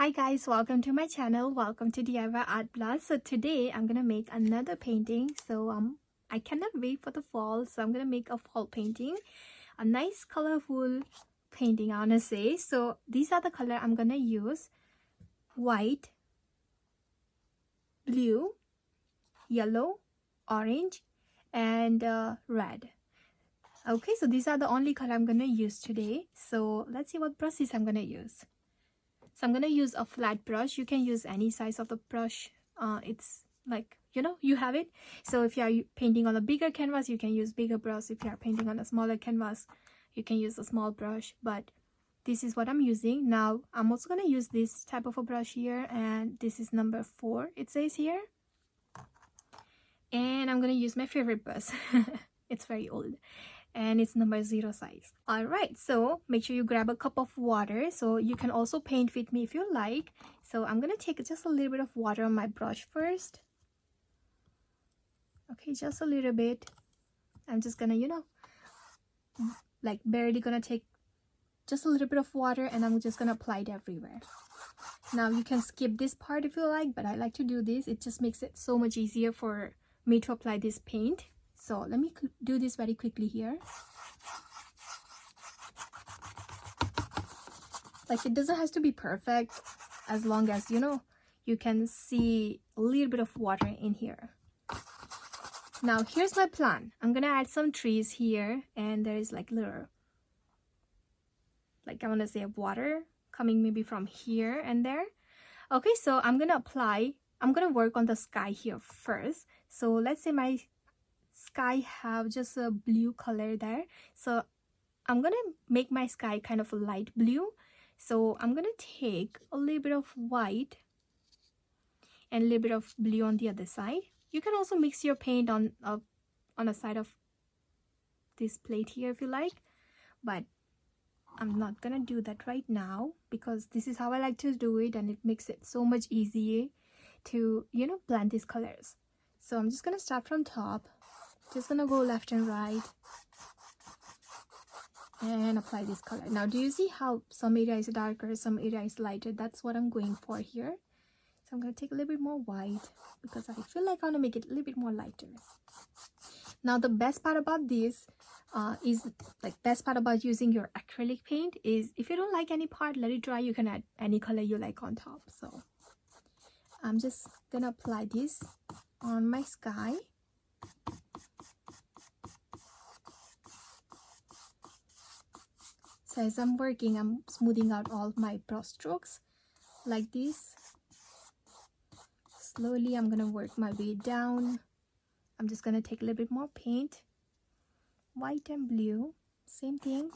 Hi guys, welcome to my channel. Welcome to DIY Art Blast. So today I'm gonna make another painting. I cannot wait for the fall, so I'm gonna make a fall painting, a nice colorful painting, I wanna say. So these are the color I'm gonna use: white, blue, yellow, orange, and red. Okay, so these are the only color I'm gonna use today. So let's see what brushes I'm gonna use. So I'm gonna use a flat brush. You can use any size of the brush. It's like, you have it. So if you are painting on a bigger canvas, you can use bigger brush. If you are painting on a smaller canvas, you can use a small brush. But this is what I'm using. Now I'm also gonna use this type of a brush here, and this is number 4, it says here. And I'm gonna use my favorite brush. It's very old, and it's number 0 size. All right, so make sure you grab a cup of water. So you can also paint with me if you like. So I'm gonna take just a little bit of water on my brush first. Okay, just a little bit. I'm just gonna, like barely gonna take just a little bit of water, and I'm just gonna apply it everywhere. Now you can skip this part if you like, but I like to do this. It just makes it so much easier for me to apply this paint. So let me do this very quickly here. Like, it doesn't have to be perfect, as long as you can see a little bit of water in here. Now here's my plan. I'm gonna add some trees here, and there is like little, like I want to say, water coming maybe from here and there. Okay, so I'm gonna work on the sky here first. So let's say my sky have just a blue color there, so I'm gonna make my sky kind of a light blue. So I'm gonna take a little bit of white and a little bit of blue on the other side. You can also mix your paint on the side of this plate here if you like, but I'm not gonna do that right now because this is how I like to do it, and it makes it so much easier to blend these colors. So I'm just gonna start from top, just gonna go left and right and apply this color. Now do you see how some area is darker, some area is lighter? That's what I'm going for here. So I'm gonna take a little bit more white because I feel like I want to make it a little bit more lighter. Now the best part about this best part about using your acrylic paint is, if you don't like any part, let it dry. You can add any color you like on top. So I'm just gonna apply this on my sky. So as I'm working, I'm smoothing out all my brush strokes like this. Slowly I'm gonna work my way down. I'm just gonna take a little bit more paint, white and blue, same thing.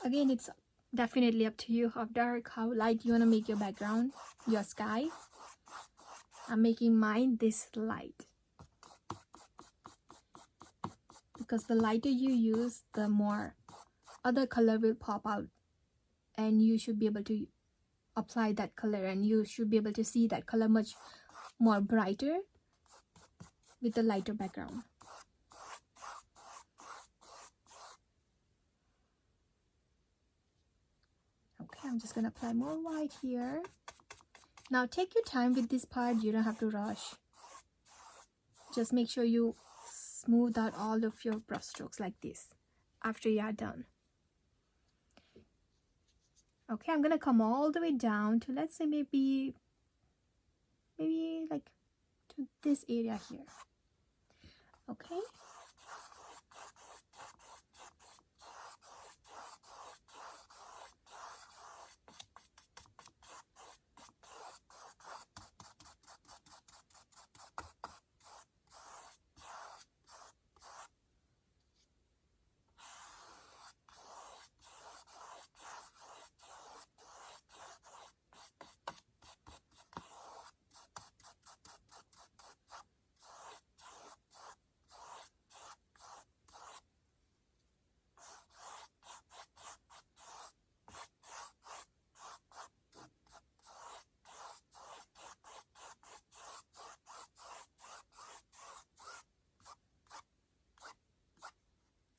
Again, it's definitely up to you how dark, how light you want to make your background, your sky. I'm making mine this light because the lighter you use, the more other color will pop out, and you should be able to apply that color, and you should be able to see that color much more brighter with the lighter background. Okay, I'm just gonna apply more white here. Now take your time with this part. You don't have to rush. Just make sure you smooth out all of your brush strokes like this after you are done. Okay, I'm gonna come all the way down to, let's say, maybe like to this area here. Okay.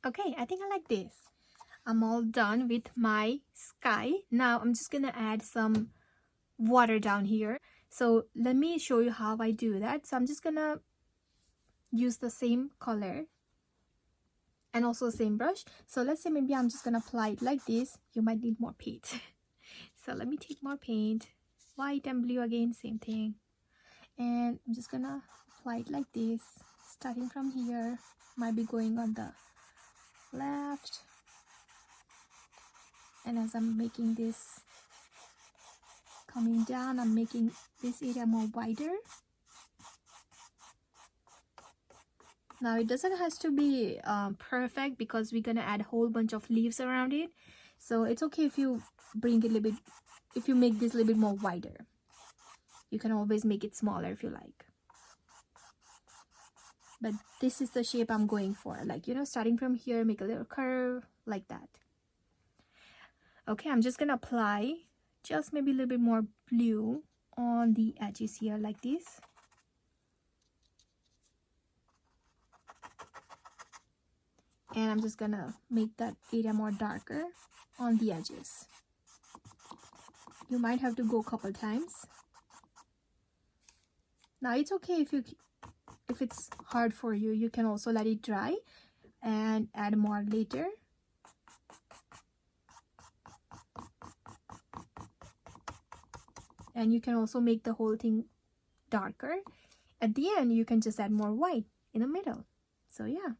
Okay, I think I like this. I'm all done with my sky. Now I'm just gonna add some water down here. So let me show you how I do that. So I'm just gonna use the same color and also the same brush. So let's say maybe I'm just gonna apply it like this. You might need more paint. So let me take more paint. White and blue again, same thing. And I'm just gonna apply it like this, starting from here. Might be going on the left. And as I'm making this coming down, I'm making this area more wider. Now it doesn't have to be perfect because we're gonna add a whole bunch of leaves around it. So it's okay if you bring it a little bit, if you make this a little bit more wider. You can always make it smaller if you like. But this is the shape I'm going for. Like, you know, starting from here, make a little curve like that. Okay, I'm just gonna apply just maybe a little bit more blue on the edges here like this. And I'm just gonna make that area more darker on the edges. You might have to go a couple times. Now it's okay if it's hard for you, you can also let it dry and add more later. And you can also make the whole thing darker. At the end, you can just add more white in the middle. So yeah.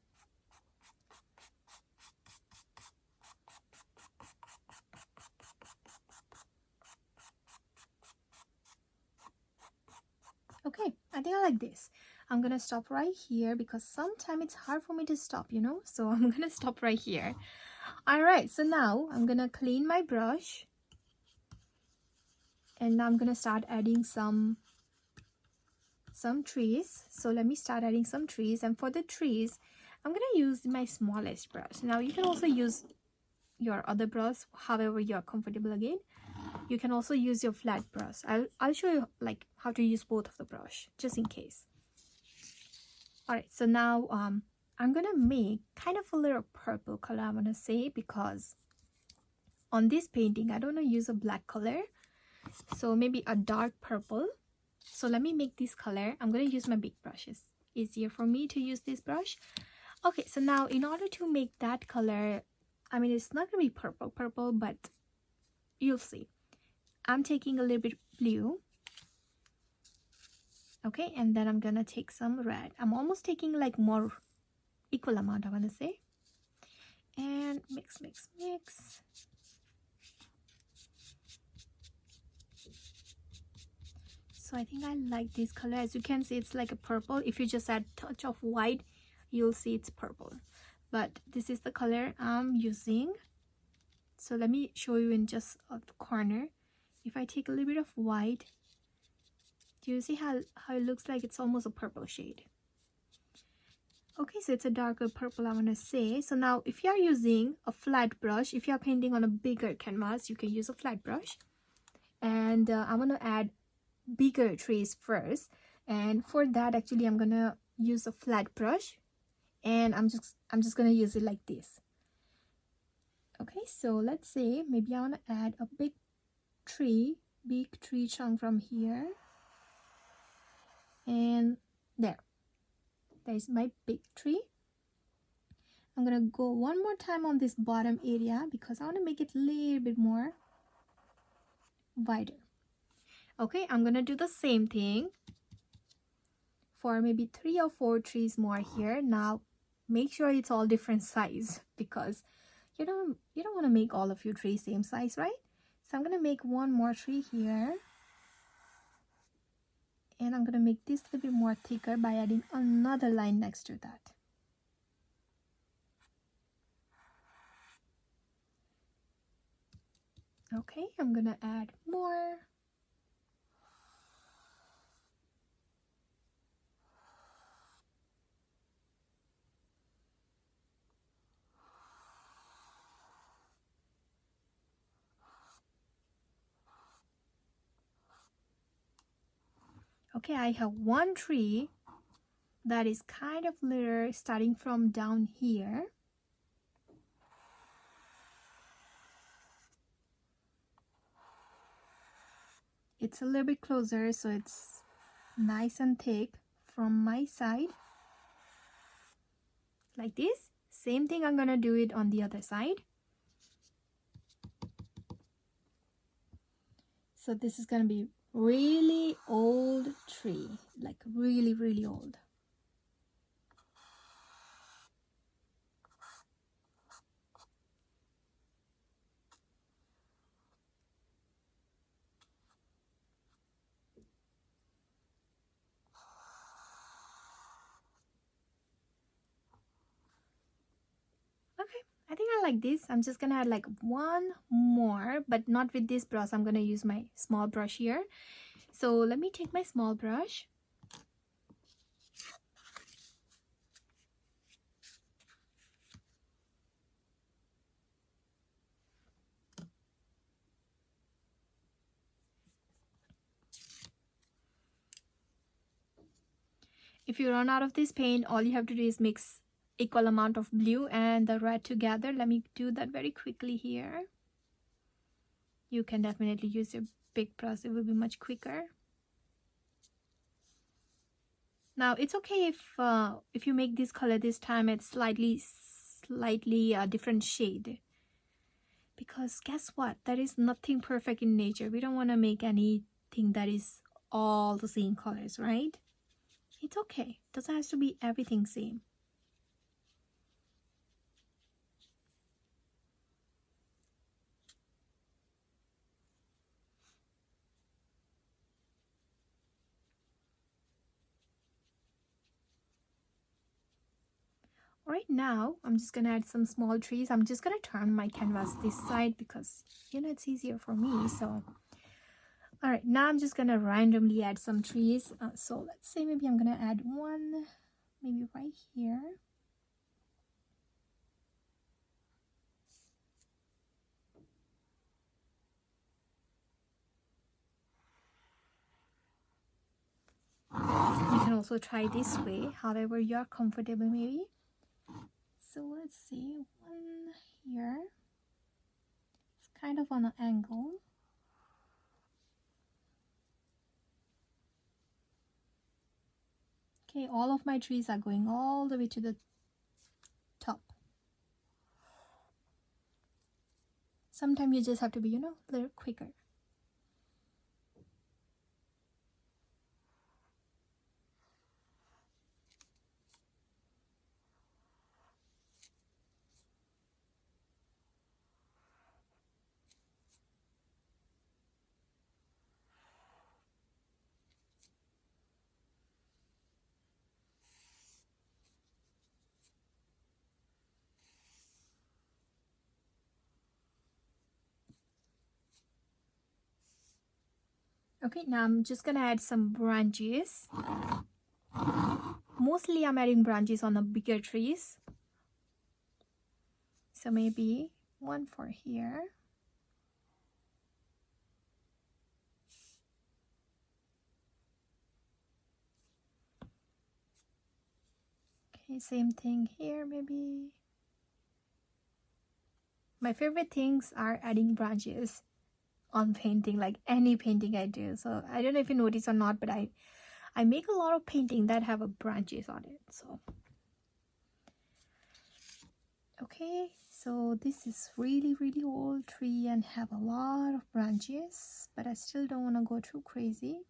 Okay, I think I like this. I'm gonna stop right here because sometimes it's hard for me to stop, you know, so I'm gonna stop right here. All right, so now I'm gonna clean my brush, and now I'm gonna start adding some trees. So let me start adding some trees, and for the trees I'm gonna use my smallest brush. Now you can also use your other brush however you're comfortable. Again, you can also use your flat brush. I'll show you like how to use both of the brush just in case. All right, so now I'm gonna make kind of a little purple color, I want to say, because on this painting I don't want to use a black color, so maybe a dark purple. So let me make this color. I'm gonna use my big brush. It's easier for me to use this brush. Okay, so now in order to make that color, I mean, it's not gonna be purple, but you'll see. I'm taking a little bit blue. Okay, and then I'm gonna take some red. I'm almost taking like more equal amount, I want to say, and mix. So I think I like this color. As you can see, it's like a purple. If you just add a touch of white, you'll see it's purple, but this is the color I'm using. So let me show you in just a corner. If I take a little bit of white, do you see how it looks like it's almost a purple shade? Okay, so it's a darker purple, I want to say. So now if you are using a flat brush, if you are painting on a bigger canvas, you can use a flat brush. And I want to add bigger trees first, and for that actually I'm gonna use a flat brush, and I'm just gonna use it like this. Okay, so let's say maybe I want to add a big tree chunk from here, and there's my big tree. I'm gonna go one more time on this bottom area because I want to make it a little bit more wider. Okay, I'm gonna do the same thing for maybe 3 or 4 trees more here. Now make sure it's all different size because you don't want to make all of your trees same size, right? So I'm gonna make one more tree here, and I'm gonna make this a little bit more thicker by adding another line next to that. Okay, I'm gonna add more. Okay, I have one tree that is kind of little starting from down here. it's a little bit closer so it's nice and thick from my side, like this. Same thing, I'm gonna do it on the other side. So this is gonna be really old tree, like really, really old. Okay, I think I like this. I'm just gonna add like one more, but not with this brush. I'm gonna use my small brush here. So let me take my small brush. If you run out of this paint, all you have to do is mix equal amount of blue and the red together. Let me do that very quickly here. You can definitely use your big brush, it will be much quicker. Now it's okay if you make this color this time it's slightly different shade, because guess what, there is nothing perfect in nature. We don't want to make anything that is all the same colors, right? It's okay, doesn't have to be everything same. Right now, I'm just gonna add some small trees. I'm just gonna turn my canvas this side because, you know, it's easier for me. So, all right, now I'm just gonna randomly add some trees. So let's say maybe I'm gonna add one, maybe right here. You can also try this way, however you're comfortable maybe. So let's see, one here. It's kind of on an angle. Okay, all of my trees are going all the way to the top. Sometimes you just have to be, you know, a little quicker. Okay, now I'm just gonna add some branches. Mostly I'm adding branches on the bigger trees. So maybe one for here. Okay, same thing here maybe. My favorite things are adding branches on painting, like any painting I do. So I don't know if you notice or not, but I make a lot of painting that have a branches on it. So okay, so this is really, really old tree and have a lot of branches, but I still don't want to go too crazy.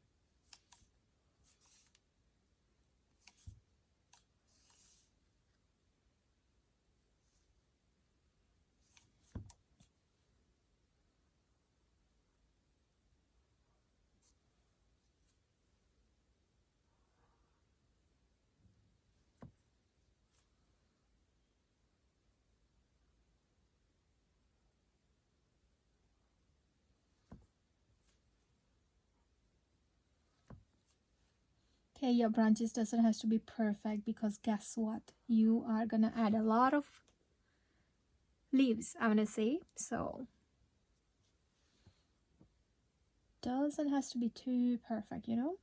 Okay, your branches doesn't have to be perfect, because guess what? You are gonna add a lot of leaves, I'm gonna say. So doesn't have to be too perfect, you know.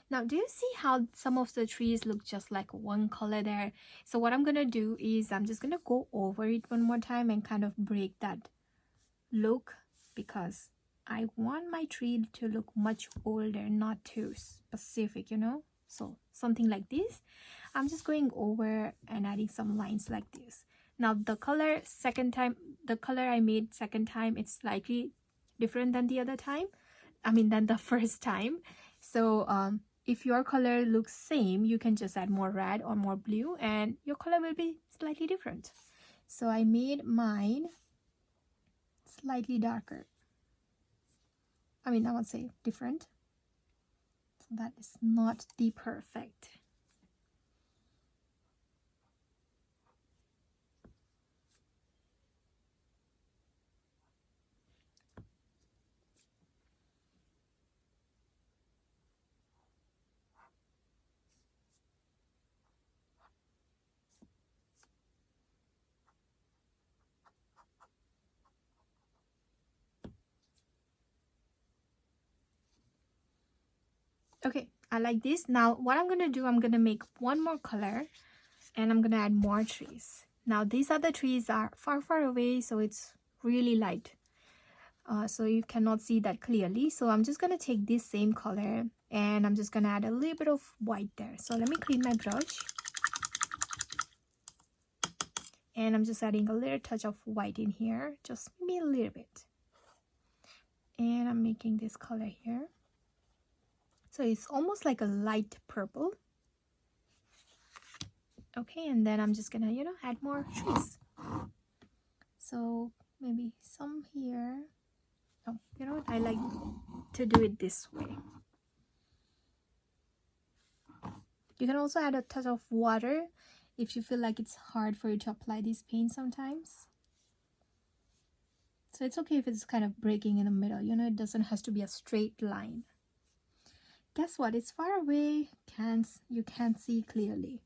Now, do you see how some of the trees look just like one color there? So what I'm gonna do is I'm just gonna go over it one more time and kind of break that look, because I want my tree to look much older, not too specific, you know. So something like this. I'm just going over and adding some lines like this. Now the color I made second time, it's slightly different than the other time. Than the first time. So if your color looks same, you can just add more red or more blue and your color will be slightly different. So I made mine slightly darker. I would say different. So that is not the perfect. Okay, I like this. Now what I'm gonna do, I'm gonna make one more color and I'm gonna add more trees. Now these other trees are far away, so it's really light, so you cannot see that clearly. So I'm just gonna take this same color and I'm just gonna add a little bit of white there. So let me clean my brush and I'm just adding a little touch of white in here, just maybe a little bit, and I'm making this color here. So it's almost like a light purple. Okay, and then I'm just gonna, add more trees. So maybe some here. Oh, you know what? I like to do it this way. You can also add a touch of water if you feel like it's hard for you to apply this paint sometimes. So it's okay if it's kind of breaking in the middle. It doesn't have to be a straight line. Guess what? It's far away. You can't see clearly.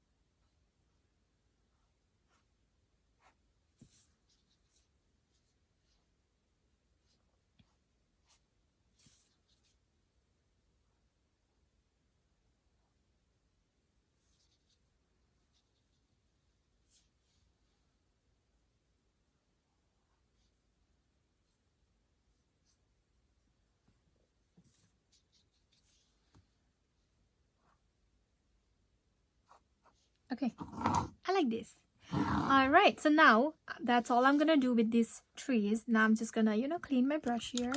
Okay, I like this. All right, so now that's all I'm gonna do with these trees. Now I'm just gonna, clean my brush here.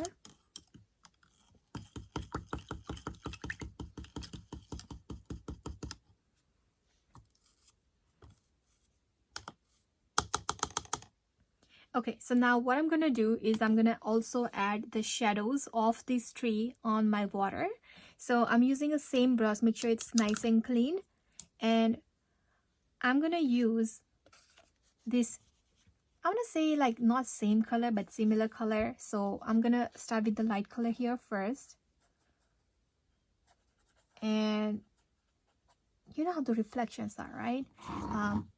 Okay, so now what I'm gonna do is I'm gonna also add the shadows of this tree on my water. So I'm using the same brush, make sure it's nice and clean, and I'm gonna use this, I want to say like not same color but similar color. So I'm gonna start with the light color here first, and you know how the reflections are, right?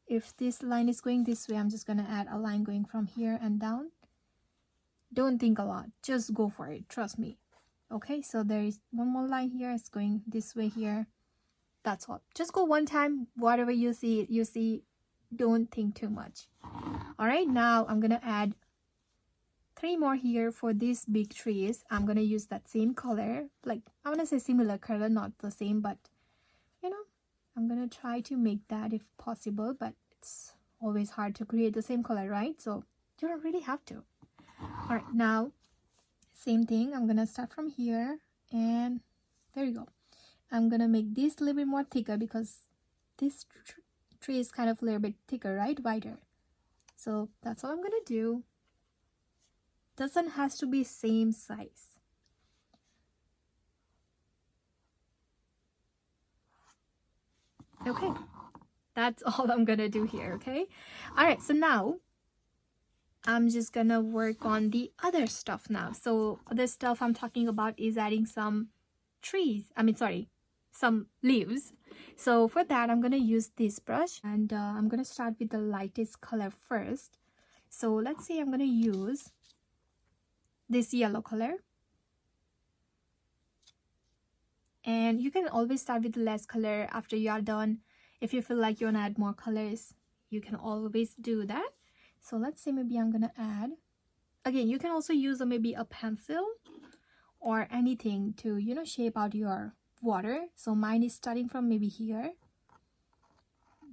If this line is going this way, I'm just gonna add a line going from here and down. Don't think a lot, just go for it, trust me. Okay, so there is one more line here, it's going this way here. That's all, just go one time, whatever you see, don't think too much. All right, now I'm gonna add 3 more here for these big trees. I'm gonna use that same color, like I want to say similar color, not the same, but I'm gonna try to make that if possible, but it's always hard to create the same color, right? So you don't really have to. All right, now same thing, I'm gonna start from here, and there you go. I'm gonna make this a little bit more thicker because this tree is kind of a little bit thicker, right? Wider. So that's all I'm gonna do. Doesn't have to be same size. Okay, that's all I'm gonna do here. Okay, all right, so now I'm just gonna work on the other stuff now. So other stuff I'm talking about is adding some some leaves. So for that, I'm gonna use this brush, and I'm gonna start with the lightest color first. So let's say I'm gonna use this yellow color, and you can always start with less color after you are done. If you feel like you want to add more colors, you can always do that. So let's say maybe I'm gonna add, again, you can also use maybe a pencil or anything to, you know, shape out your water. So mine is starting from maybe here,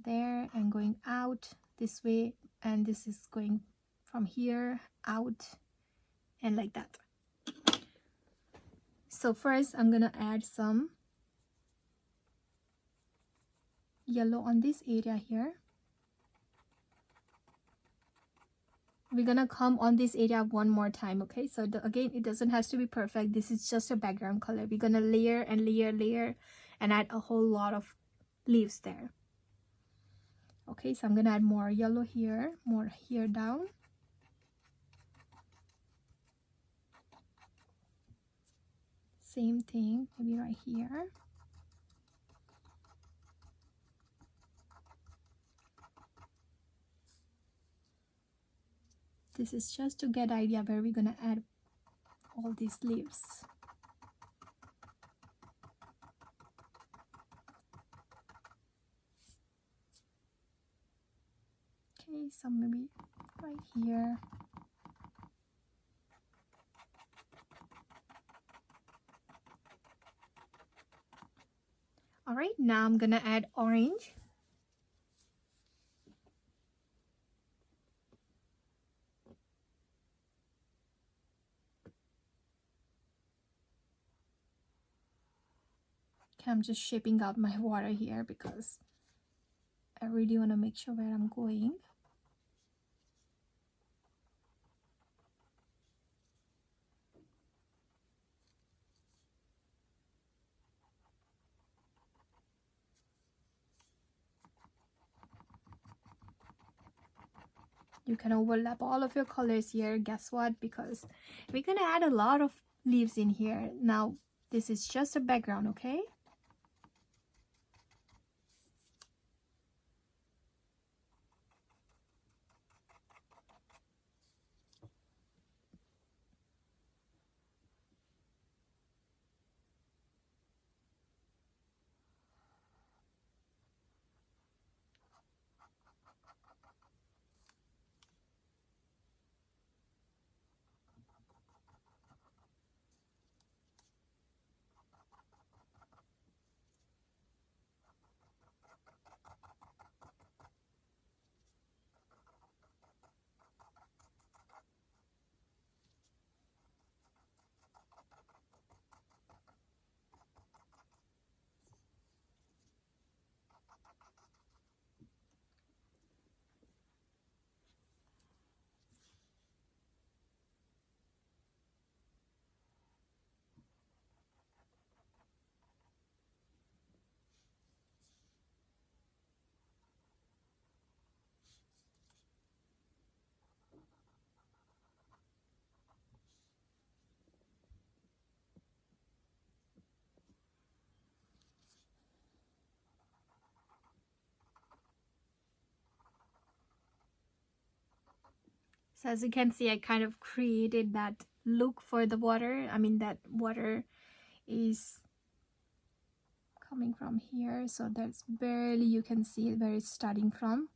there, and going out this way, and this is going from here out and like that. So first I'm gonna add some yellow on this area here. We're gonna come on this area one more time, okay? So again, it doesn't have to be perfect. This is just a background color. We're gonna layer and layer and add a whole lot of leaves there. Okay, so I'm gonna add more yellow here, more here down. Same thing, maybe right here. This is just to get idea where we're gonna add all these leaves. Okay, so maybe right here. All right, now I'm gonna add orange. Okay, I'm just shaping out my water here because I really want to make sure where I'm going. You can overlap all of your colors here. Guess what? Because we're gonna add a lot of leaves in here. Now, this is just a background, okay? So as you can see, I kind of created that look for the water. I mean, that water is coming from here, so that's barely you can see where it's starting from.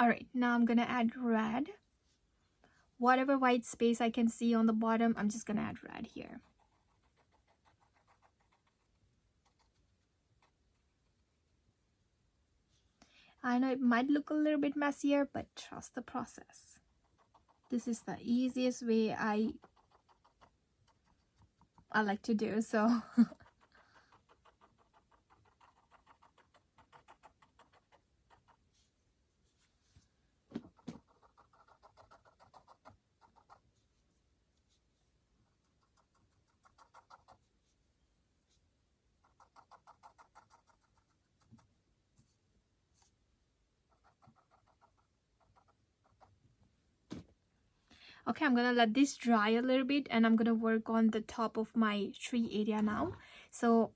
All right, now I'm gonna add red. Whatever white space I can see on the bottom, I'm just gonna add red here. I know it might look a little bit messier, but trust the process. This is the easiest way I like to do, so okay, I'm gonna let this dry a little bit and I'm gonna work on the top of my tree area now. So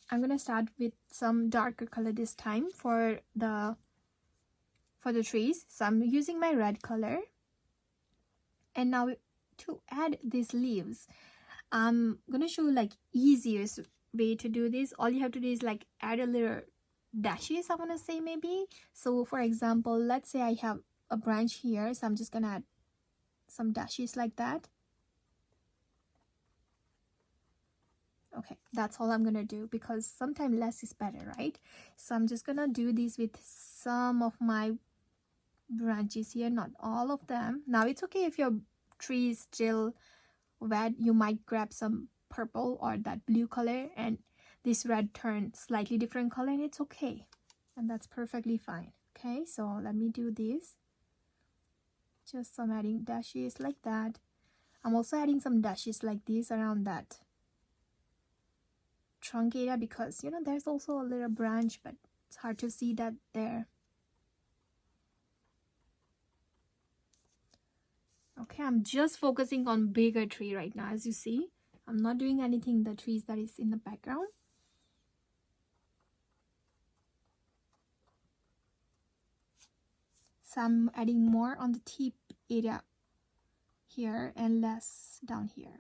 I'm gonna start with some darker color this time for the trees. So I'm using my red color. And now to add these leaves, I'm gonna show you like easiest way to do this. All you have to do is like add a little dashes, I want to say, maybe. So for example, let's say I have a branch here, so I'm just gonna add some dashes like that. Okay, that's all I'm gonna do, because sometimes less is better, right? So I'm just gonna do this with some of my branches here, not all of them. Now it's okay if your tree is still wet, you might grab some purple or that blue color and this red turns slightly different color, and it's okay, and that's perfectly fine. Okay, so let me do this. Just some adding dashes like that. I'm also adding some dashes like this around that trunk area, because you know there's also a little branch, but it's hard to see that there. Okay, I'm just focusing on bigger tree right now. As you see, I'm not doing anything in the trees that is in the background. So I'm adding more on the tip area here and less down here.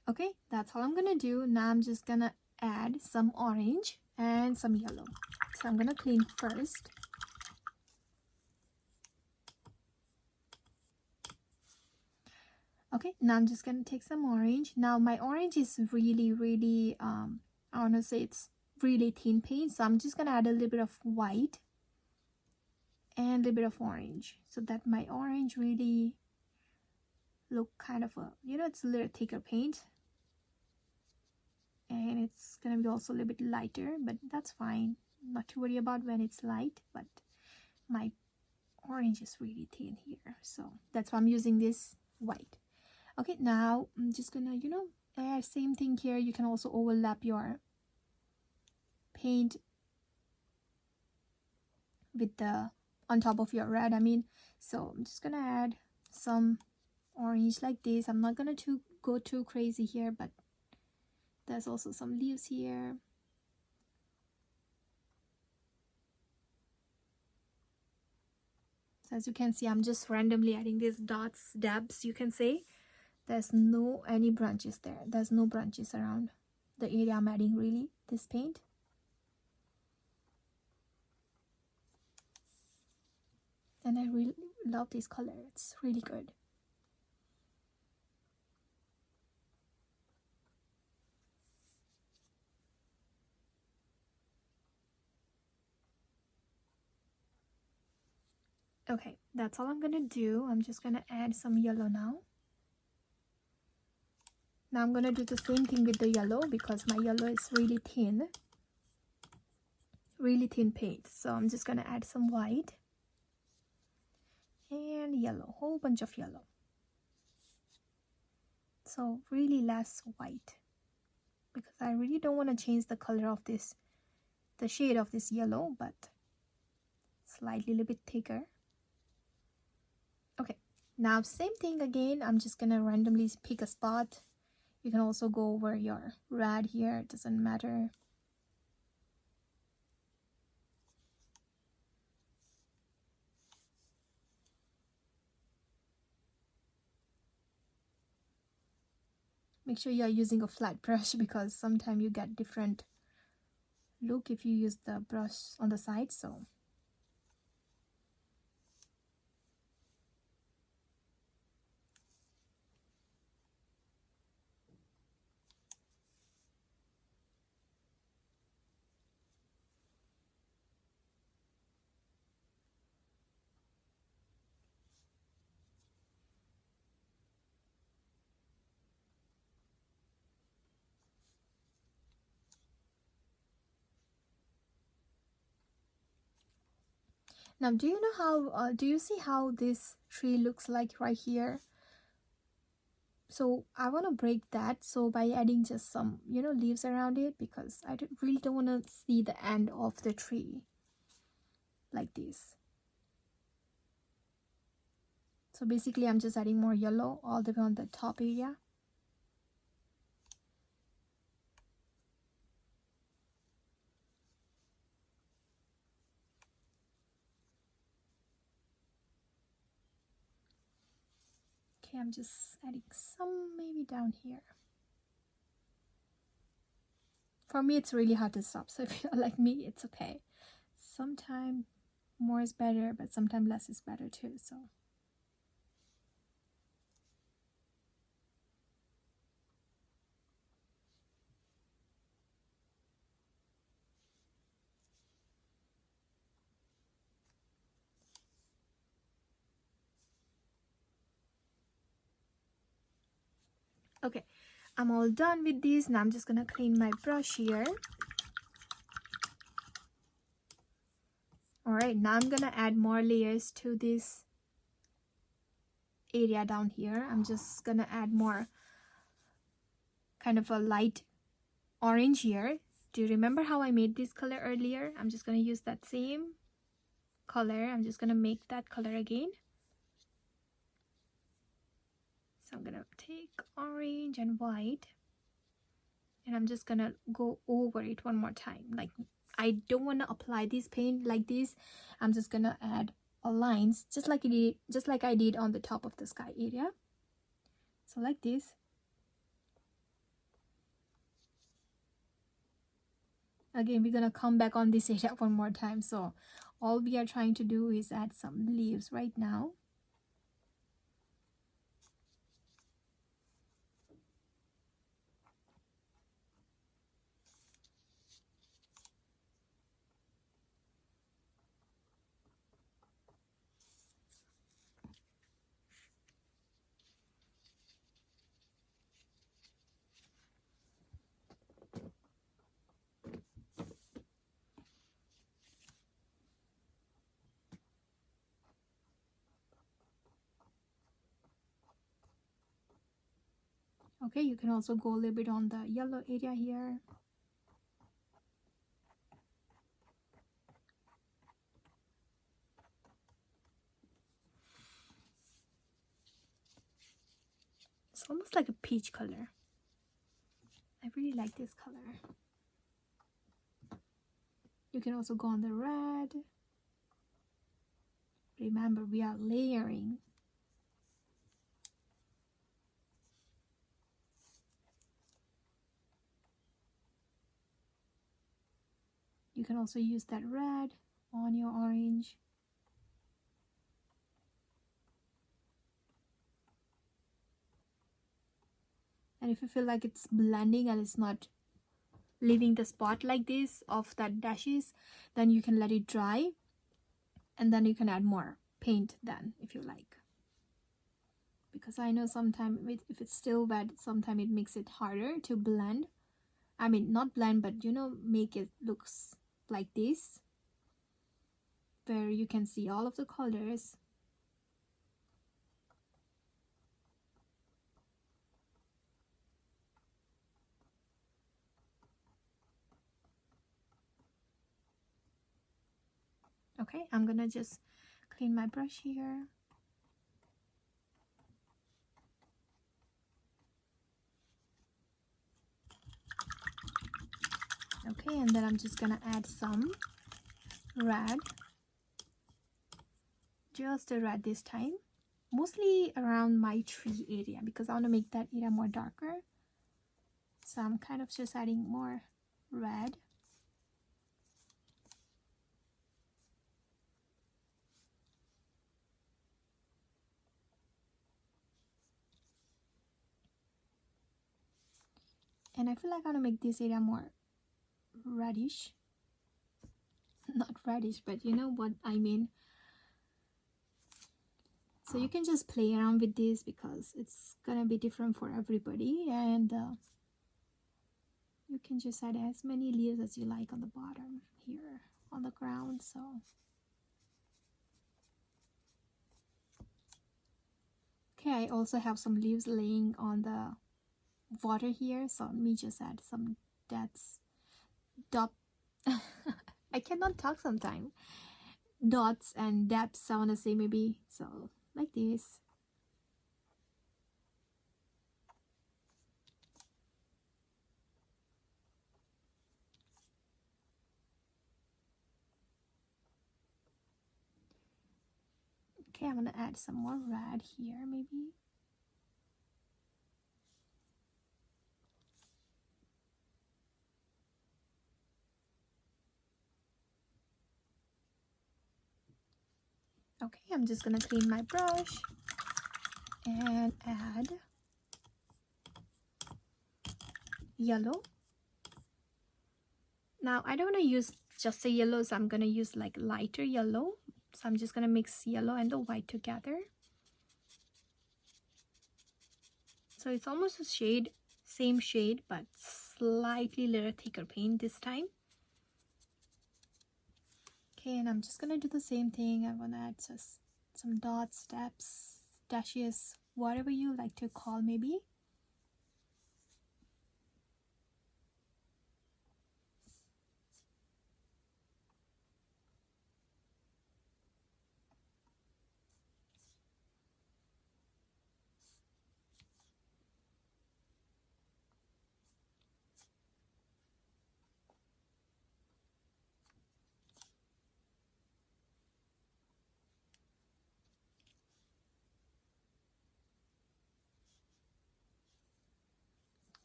Okay, that's all I'm gonna do. Now I'm just gonna add some orange and some yellow. So I'm gonna clean first. Okay, now I'm just gonna take some orange. Now my orange is really I wanna say it's really thin paint, so I'm just gonna add a little bit of white and a little bit of orange, so that my orange really look kind of a, you know, it's a little thicker paint, and it's gonna be also a little bit lighter, but that's fine, not to worry about when it's light. But my orange is really thin here, so that's why I'm using this white. Okay, now I'm just gonna, you know, add same thing here. You can also overlap your paint with the on top of your red, I mean. So I'm just gonna add some orange like this. I'm not gonna go too crazy here, but there's also some leaves here. So as you can see, I'm just randomly adding these dots, dabs, you can say. There's no any branches there. There's no branches around the area I'm adding really this paint. And I really love this color. It's really good. Okay, that's all I'm gonna do. I'm just gonna add some yellow now. Now I'm gonna do the same thing with the yellow, because my yellow is really thin paint. So I'm just gonna add some white and yellow, whole bunch of yellow. So really less white, because I really don't want to change the color of this, the shade of this yellow, but slightly a little bit thicker. Okay, now same thing again. I'm just gonna randomly pick a spot. You can also go over your red here, it doesn't matter. Make sure you are using a flat brush, because sometimes you get different look if you use the brush on the side. So now, do you know how, do you see how this tree looks like right here? So I want to break that, so by adding just some, you know, leaves around it, because I really don't want to see the end of the tree like this. So basically I'm just adding more yellow all the way on the top area. Okay, I'm just adding some maybe down here. For me, it's really hard to stop, so if you're like me, it's okay. Sometimes more is better, but sometimes less is better too, so. Okay, I'm all done with this. Now I'm just gonna clean my brush here. Alright, now I'm gonna add more layers to this area down here. I'm just gonna add more kind of a light orange here. Do you remember how I made this color earlier? I'm just gonna use that same color. I'm just gonna make that color again. So I'm gonna take orange and white, and I'm just gonna go over it one more time. Like, I don't want to apply this paint like this. I'm just gonna add lines just like I did on the top of the sky area. So like this. Again, we're gonna come back on this area one more time. So all we are trying to do is add some leaves right now. Okay, you can also go a little bit on the yellow area here. It's almost like a peach color. I really like this color. You can also go on the red. Remember, we are layering. You can also use that red on your orange. And if you feel like it's blending and it's not leaving the spot like this of that dashes, then you can let it dry, and then you can add more paint then if you like. Because I know sometimes if it's still wet, sometimes it makes it harder to blend. I mean, not blend, but you know, make it looks like this, where you can see all of the colors. Okay, I'm gonna just clean my brush here. Okay, and then I'm just gonna add some red, just a red this time, mostly around my tree area, because I want to make that area more darker. So I'm kind of just adding more red. And I feel like I want to make this area more reddish. Not reddish, but you know what I mean. So you can just play around with this, because it's gonna be different for everybody, and you can just add as many leaves as you like on the bottom here on the ground. So Okay, I also have some leaves laying on the water here, so let me just add some dot I cannot talk sometimes. Dots and depths, I want to say, maybe. So like this. Okay, I'm gonna add some more red here, maybe. Okay, I'm just gonna clean my brush and add yellow. Now I don't want to use just a yellow, so I'm gonna use like lighter yellow. So I'm just gonna mix yellow and the white together. So it's almost a shade, same shade, but slightly little thicker paint this time. Okay, and I'm just gonna do the same thing. I'm gonna add just some dots, steps, dashes, whatever you like to call maybe.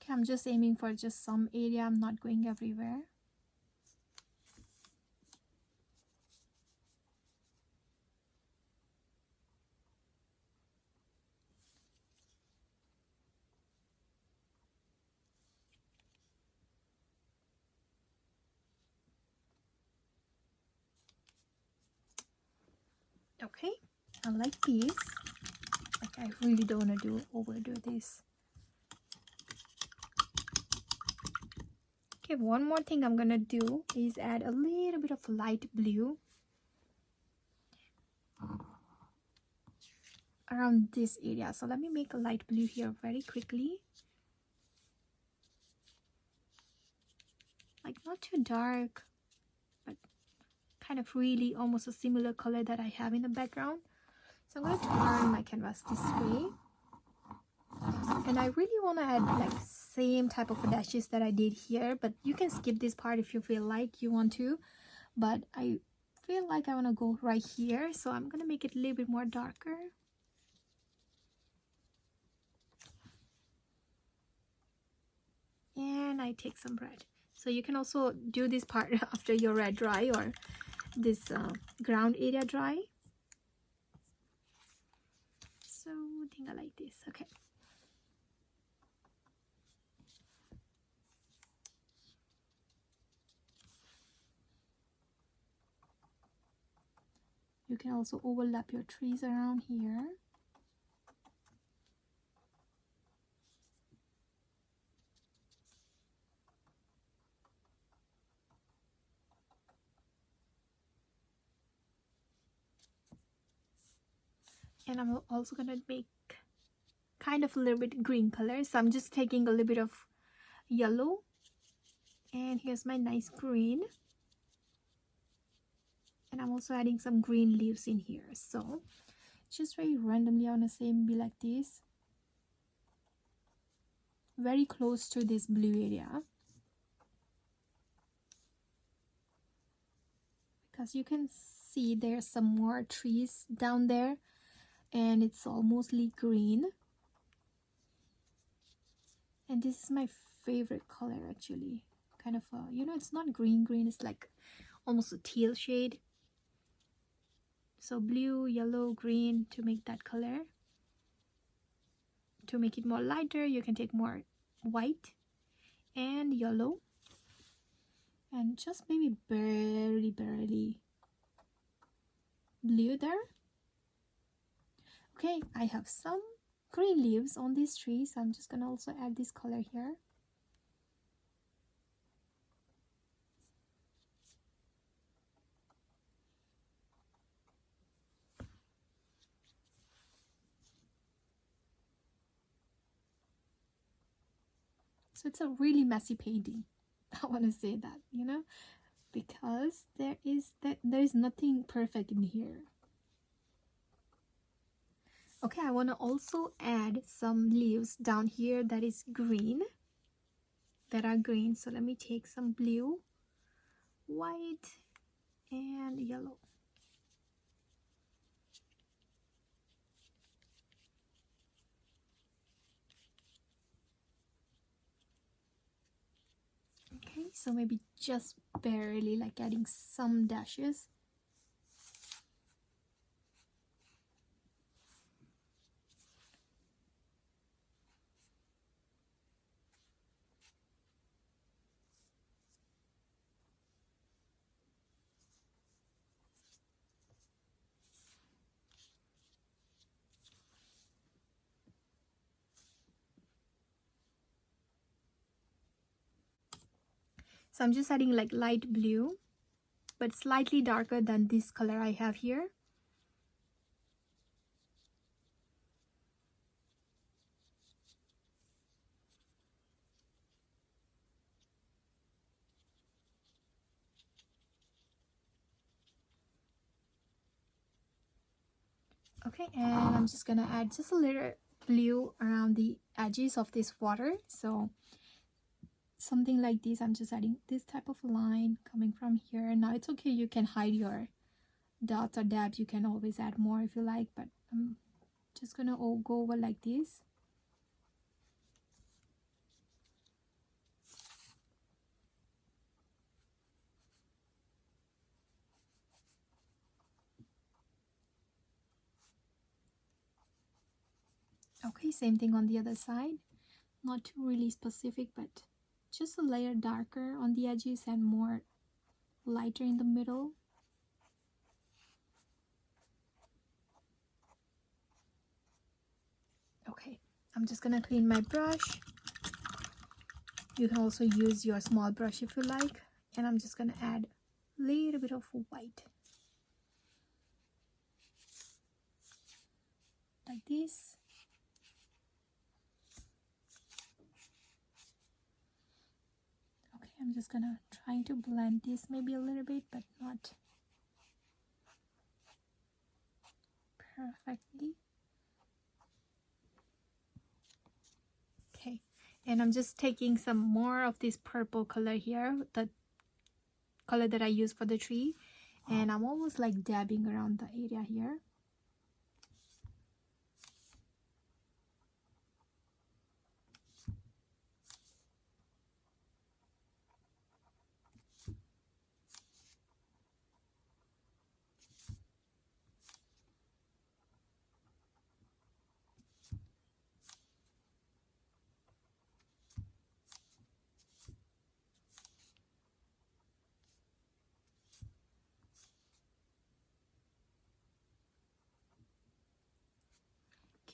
Okay, I'm just aiming for just some area. I'm not going everywhere. Okay, I like these. Like I really don't want to overdo this. Okay, one more thing I'm gonna do is add a little bit of light blue around this area. So let me make a light blue here very quickly. Like not too dark, but kind of really almost a similar color that I have in the background. So I'm going to turn my canvas this way. And I really want to add like same type of dashes that I did here, but you can skip this part if you feel like you want to. But I feel like I want to go right here, so I'm going to make it a little bit more darker. And I take some red. So you can also do this part after your red dry or this ground area dry. So I think I like this. Okay. You can also overlap your trees around here. And I'm also gonna make kind of a little bit green color. So I'm just taking a little bit of yellow. And here's my nice green. And I'm also adding some green leaves in here. So just very randomly, I wanna say maybe like this. Very close to this blue area. Because you can see there's some more trees down there. And it's almost green. And this is my favorite color actually. Kind of you know, it's not green, it's like almost a teal shade. So blue, yellow, green to make that color. To make it more lighter, you can take more white and yellow. And just maybe barely blue there. Okay, I have some green leaves on this tree, so I'm just gonna also add this color here. So it's a really messy painting. I want to say that, you know, because there's nothing perfect in here. Okay, I want to also add some leaves down here that is green. That are green. So let me take some blue, white, and yellow. Okay, so maybe just barely, like adding some dashes. So I'm just adding like light blue, but slightly darker than this color I have here. Okay, and I'm just gonna add just a little blue around the edges of this water. So something like this, I'm just adding this type of line coming from here. Now it's okay, you can hide your dots or dabs, you can always add more if you like, but I'm just gonna go over like this. Okay, same thing on the other side. Not too really specific, but just a layer darker on the edges and more lighter in the middle. Okay, I'm just gonna clean my brush. You can also use your small brush if you like. And I'm just gonna add a little bit of white. Like this. Okay, I'm just gonna try to blend this maybe a little bit, but not perfectly. Okay, and I'm just taking some more of this purple color here, the color that I use for the tree, and I'm almost like dabbing around the area here.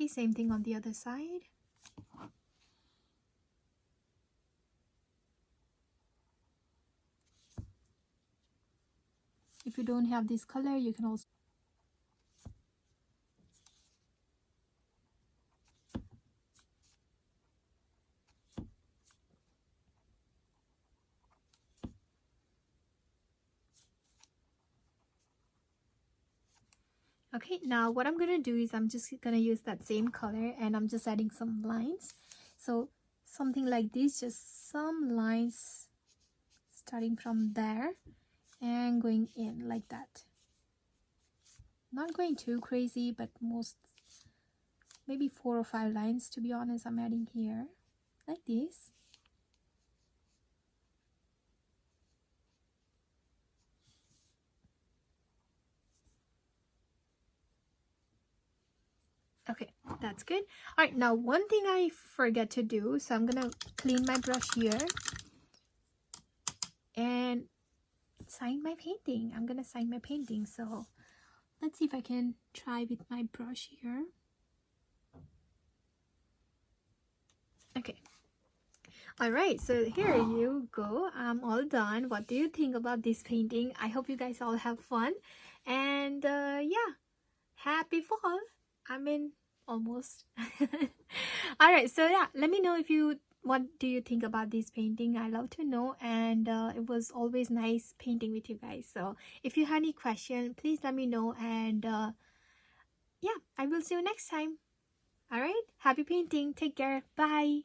Okay, same thing on the other side. If you don't have this color, you can also Okay, now what I'm gonna do is I'm just gonna use that same color and I'm just adding some lines. So something like this, just some lines starting from there and going in like that. Not going too crazy, but maybe 4 or 5 lines to be honest, I'm adding here like this. Okay, that's good. All right, now one thing I forget to do, so I'm gonna clean my brush here and sign my painting. I'm gonna sign my painting. So let's see if I can try with my brush here. Okay. All right, so here you go. I'm all done. What do you think about this painting? I hope you guys all have fun. And yeah, happy fall. I mean, almost. All right, so yeah, let me know if you what do you think about this painting? I love to know, and it was always nice painting with you guys. So if you have any question, please let me know, and yeah, I will see you next time. All right, happy painting, take care, bye.